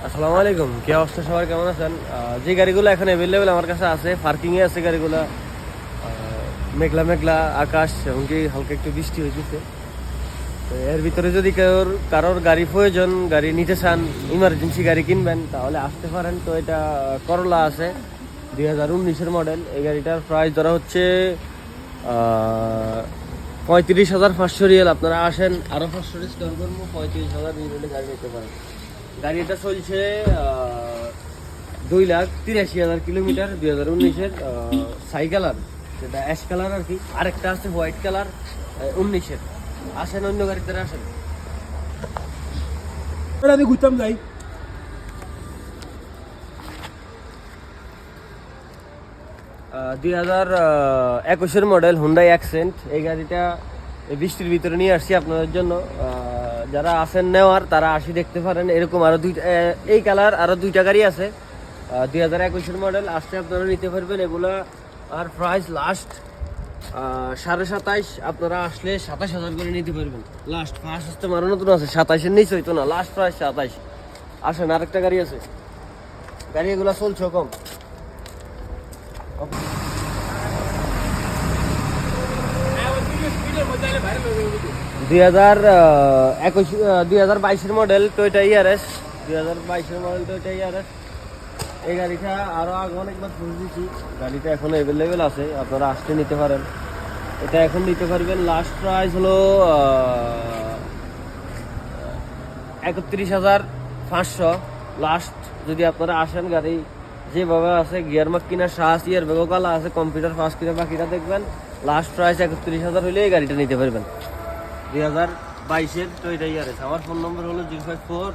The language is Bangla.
আসসালামু আলাইকুম, কি অবস্থা সবার, কেমন আছেন? যে গাড়িগুলো এখন অ্যাভেলেবেল আমার কাছে আছে, পার্কিংয়ে আছে গাড়িগুলো। মেঘলা মেঘলা আকাশ, এমনকি হালকা একটু বৃষ্টি হয়েছে। তো এর ভিতরে যদি কারোর গাড়ি প্রয়োজন, গাড়ি নিতে চান, ইমার্জেন্সি গাড়ি কিনবেন, তাহলে আসতে পারেন। তো এটা করলা আছে 2019-এর মডেল। এই গাড়িটার প্রাইস ধরা হচ্ছে 35,500 রিয়াল। আপনারা আসেন, আরও 500 ডিসকাউন্ট করবো, 35,000 রিয়ালে গাড়ি নিতে পারেন। গাড়িটা চলছে 2,83,000 কিলোমিটার, 2019-এর সাই কালার, যেটা অ্যাশ কালার আর কি। আরেকটা আছে হোয়াইট কালার 19-এর। আসেন, অন্য গাড়িতে আসেন। আমি ঘুরতাম যাই। 2021-এর মডেল হুন্ডাই অ্যাকসেন্ট। এই গাড়িটা এই বৃষ্টির ভিতরে নিয়ে আসছি আপনাদের জন্য। যারা আসেন নেওয়ার, তারা আসি দেখতে পারেন। এরকম আরও দুইটা, এই কালার আরও দুইটা গাড়ি আছে 2021-এর মডেল। আসতে আপনারা নিতে পারবেন এগুলা। আর প্রাইস লাস্ট 27,500। আপনারা আসলে 27,000 করে নিতে পারবেন লাস্ট। ফার্স্ট আসতে মারো নতুন আছে, 27-এর নিচে হইতো না, লাস্ট প্রাইস 27। আসেন, আরেকটা গাড়ি আছে। গাড়ি এগুলা চলছে কম। 2022-এর মডেল টয়োটা ইয়ারএস। 2022-এর মডেল টয়োটা ইয়ারএস। এই গাড়িটা আরও আগে অনেকবার ফোন দিয়েছি, গাড়িটা এখন অ্যাভেলেবেল আছে, আপনারা আসতে নিতে পারেন। এটা এখন নিতে পারবেন। লাস্ট প্রাইস হলো 31,500 লাস্ট। যদি আপনারা আসেন, গাড়ি যেভাবে আছে, গিয়ার মার্ক কিনা শ্বাস, ইয়ার ব্যাগও কালা আছে, কম্পিউটার ফার্স্ট কিনা বাকিটা দেখবেন। লাস্ট প্রাইস 31,000 হলে এই গাড়িটা নিতে পারবেন। 2022-এর টয়োটা ইয়ারএস। আমার ফোন নম্বর হলো 054